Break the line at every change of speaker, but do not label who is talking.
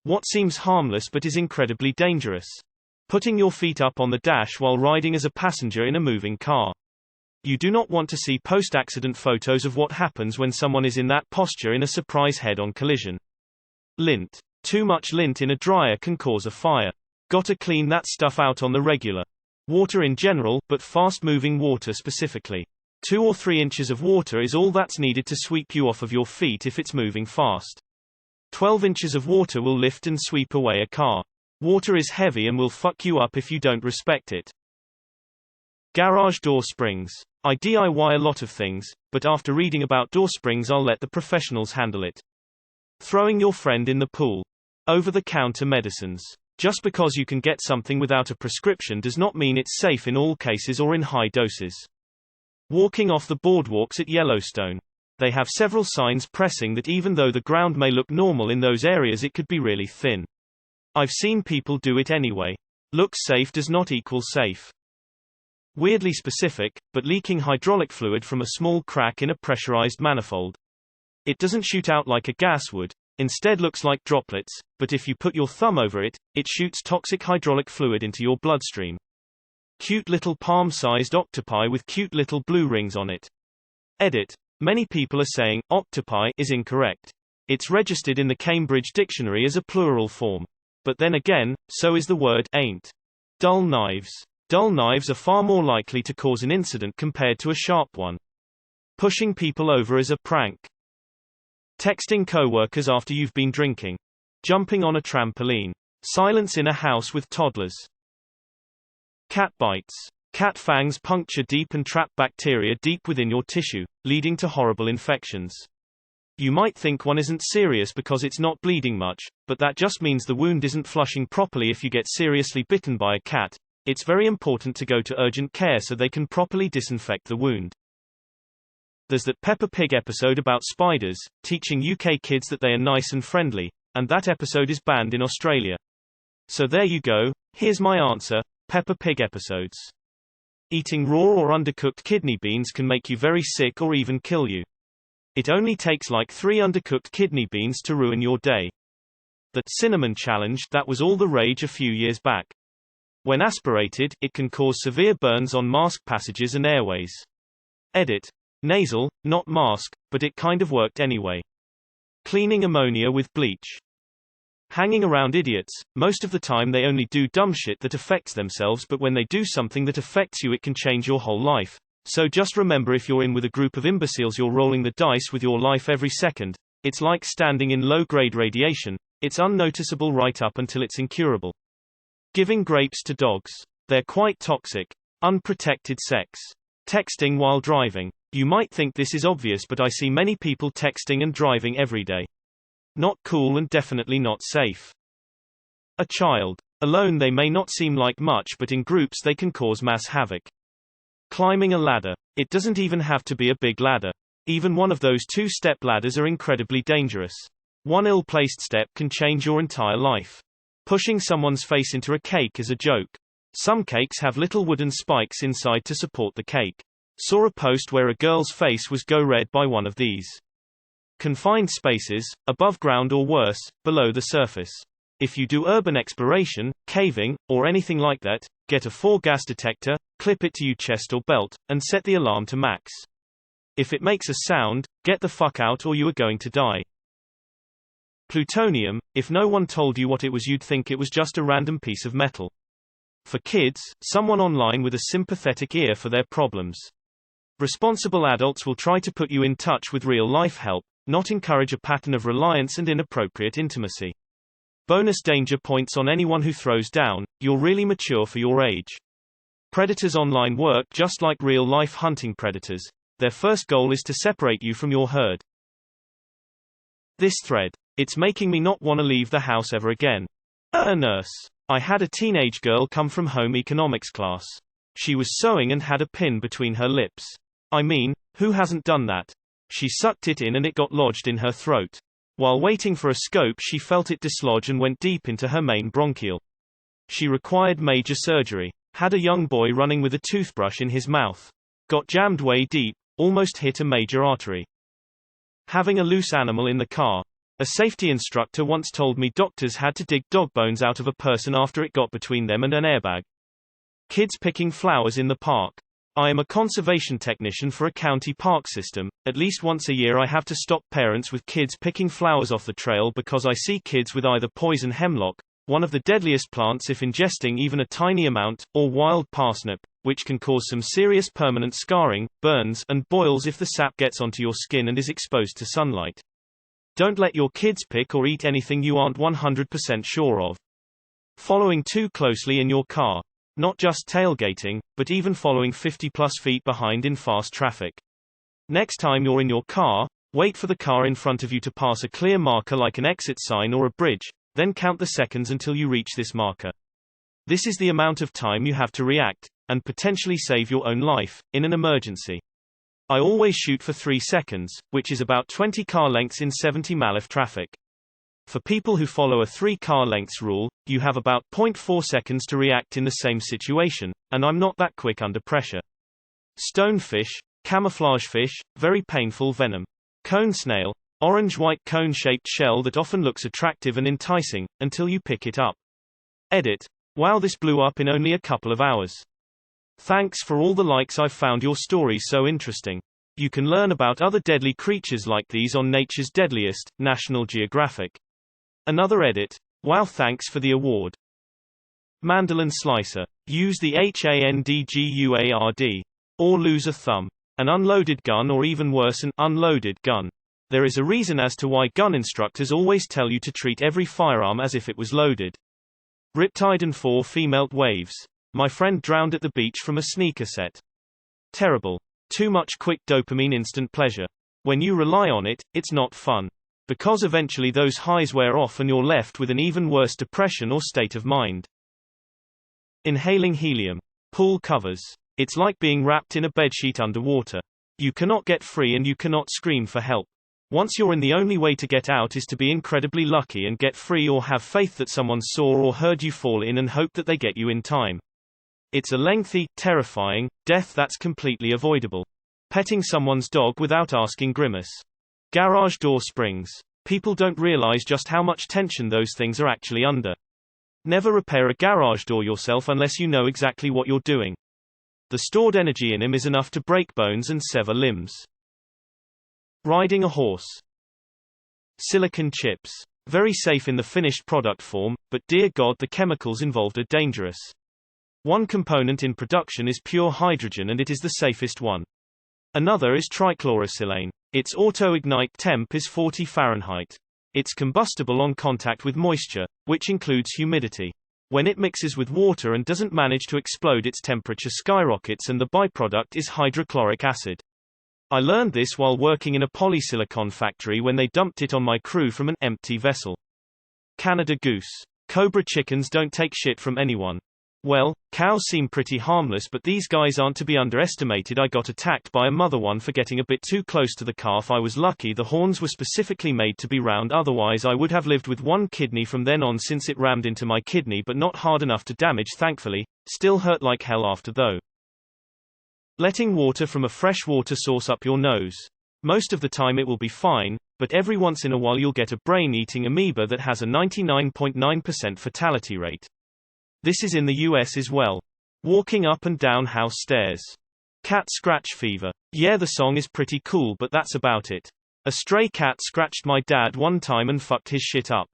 What seems harmless but is incredibly dangerous? Putting your feet up on the dash while riding as a passenger in a moving car. You do not want to see post-accident photos of what happens when someone is in that posture in a surprise head-on collision. Lint. Too much lint in a dryer can cause a fire. Gotta clean that stuff out on the regular. Water in general, but fast-moving water specifically. 2 or 3 inches of water is all that's needed to sweep you off of your feet if it's moving fast. 12 inches of water will lift and sweep away a car. Water is heavy and will fuck you up if you don't respect it. Garage door springs. I DIY a lot of things, but after reading about door springs I'll let the professionals handle it. Throwing your friend in the pool. Over-the-counter medicines. Just because you can get something without a prescription does not mean it's safe in all cases or in high doses. Walking off the boardwalks at Yellowstone. They have several signs pressing that even though the ground may look normal in those areas it could be really thin. I've seen people do it anyway. Looks safe does not equal safe. Weirdly specific, but leaking hydraulic fluid from a small crack in a pressurized manifold. It doesn't shoot out like a gas would, instead looks like droplets, but if you put your thumb over it, it shoots toxic hydraulic fluid into your bloodstream. Cute little palm-sized octopi with cute little blue rings on it. Edit. Many people are saying octopi is incorrect. It's registered in the Cambridge Dictionary as a plural form. But then again, so is the word ain't. Dull knives. Dull knives are far more likely to cause an incident compared to a sharp one. Pushing people over as a prank. Texting coworkers after you've been drinking. Jumping on a trampoline. Silence in a house with toddlers. Cat bites. Cat fangs puncture deep and trap bacteria deep within your tissue, leading to horrible infections. You might think one isn't serious because it's not bleeding much, but that just means the wound isn't flushing properly. If you get seriously bitten by a cat, it's very important to go to urgent care so they can properly disinfect the wound. There's that Peppa Pig episode about spiders, teaching UK kids that they are nice and friendly, and that episode is banned in Australia. So there you go, here's my answer, Peppa Pig episodes. Eating raw or undercooked kidney beans can make you very sick or even kill you. It only takes like 3 undercooked kidney beans to ruin your day. The cinnamon challenge, that was all the rage a few years back. When aspirated, it can cause severe burns on mask passages and airways. Edit. Nasal, not mask, but it kind of worked anyway. Cleaning ammonia with bleach. Hanging around idiots, most of the time they only do dumb shit that affects themselves, but when they do something that affects you it can change your whole life. So just remember, if you're in with a group of imbeciles you're rolling the dice with your life every second. It's like standing in low-grade radiation, it's unnoticeable right up until it's incurable. Giving grapes to dogs. They're quite toxic. Unprotected sex. Texting while driving. You might think this is obvious, but I see many people texting and driving every day. Not cool and definitely not safe. A child. Alone they may not seem like much, but in groups they can cause mass havoc. Climbing a ladder. It doesn't even have to be a big ladder. Even one of those 2-step ladders are incredibly dangerous. One ill-placed step can change your entire life. Pushing someone's face into a cake is a joke. Some cakes have little wooden spikes inside to support the cake. Saw a post where a girl's face was go red by one of these. Confined spaces, above ground or worse, below the surface. If you do urban exploration, caving, or anything like that, get a 4-gas detector, clip it to your chest or belt, and set the alarm to max. If it makes a sound, get the fuck out or you are going to die. Plutonium. If no one told you what it was you'd think it was just a random piece of metal. For kids, someone online with a sympathetic ear for their problems. Responsible adults will try to put you in touch with real-life help, not encourage a pattern of reliance and inappropriate intimacy. Bonus danger points on anyone who throws down, you're really mature for your age. Predators online work just like real-life hunting predators. Their first goal is to separate you from your herd. This thread. It's making me not want to leave the house ever again. A nurse. I had a teenage girl come from home economics class. She was sewing and had a pin between her lips. I mean, who hasn't done that? She sucked it in and it got lodged in her throat. While waiting for a scope she felt it dislodge and went deep into her main bronchial. She required major surgery. Had a young boy running with a toothbrush in his mouth. Got jammed way deep, almost hit a major artery. Having a loose animal in the car. A safety instructor once told me doctors had to dig dog bones out of a person after it got between them and an airbag. Kids picking flowers in the park. I am a conservation technician for a county park system. At least once a year I have to stop parents with kids picking flowers off the trail because I see kids with either poison hemlock, one of the deadliest plants if ingesting even a tiny amount, or wild parsnip, which can cause some serious permanent scarring, burns, and boils if the sap gets onto your skin and is exposed to sunlight. Don't let your kids pick or eat anything you aren't 100% sure of. Following too closely in your car. Not just tailgating, but even following 50+ feet behind in fast traffic. Next time you're in your car, wait for the car in front of you to pass a clear marker like an exit sign or a bridge, then count the seconds until you reach this marker. This is the amount of time you have to react, and potentially save your own life, in an emergency. I always shoot for 3 seconds, which is about 20 car lengths in 70 mph traffic. For people who follow a 3 car lengths rule, you have about 0.4 seconds to react in the same situation, and I'm not that quick under pressure. Stonefish, camouflage fish, very painful venom. Cone snail, orange-white cone-shaped shell that often looks attractive and enticing, until you pick it up. Edit. Wow, this blew up in only a couple of hours. Thanks for all the likes. I've found your stories so interesting. You can learn about other deadly creatures like these on Nature's Deadliest, National Geographic. Another edit. Wow, thanks for the award. Mandolin slicer. Use the HANDGUARD. Or lose a thumb. An unloaded gun, or even worse, an unloaded gun. There is a reason as to why gun instructors always tell you to treat every firearm as if it was loaded. Riptide and 4 female waves. My friend drowned at the beach from a sneaker set. Terrible. Too much quick dopamine instant pleasure. When you rely on it, it's not fun. Because eventually those highs wear off and you're left with an even worse depression or state of mind. Inhaling helium. Pool covers. It's like being wrapped in a bedsheet underwater. You cannot get free and you cannot scream for help. Once you're in, the only way to get out is to be incredibly lucky and get free, or have faith that someone saw or heard you fall in and hope that they get you in time. It's a lengthy, terrifying death that's completely avoidable. Petting someone's dog without asking. Grimace. Garage door springs. People don't realize just how much tension those things are actually under. Never repair a garage door yourself unless you know exactly what you're doing. The stored energy in him is enough to break bones and sever limbs. Riding a horse. Silicon chips. Very safe in the finished product form, but dear God, the chemicals involved are dangerous. One component in production is pure hydrogen, and it is the safest one. Another is trichlorosilane. Its auto-ignite temp is 40 Fahrenheit. It's combustible on contact with moisture, which includes humidity. When it mixes with water and doesn't manage to explode, its temperature skyrockets and the byproduct is hydrochloric acid. I learned this while working in a polysilicon factory when they dumped it on my crew from an empty vessel. Canada goose. Cobra chickens don't take shit from anyone. Well, cows seem pretty harmless, but these guys aren't to be underestimated. I got attacked by a mother one for getting a bit too close to the calf. I was lucky the horns were specifically made to be round, otherwise I would have lived with one kidney from then on, since it rammed into my kidney, but not hard enough to damage, thankfully. Still hurt like hell after though. Letting water from a fresh water source up your nose. Most of the time it will be fine, but every once in a while you'll get a brain-eating amoeba that has a 99.9% fatality rate. This is in the US as well. Walking up and down house stairs. Cat scratch fever. Yeah, the song is pretty cool, but that's about it. A stray cat scratched my dad one time and fucked his shit up.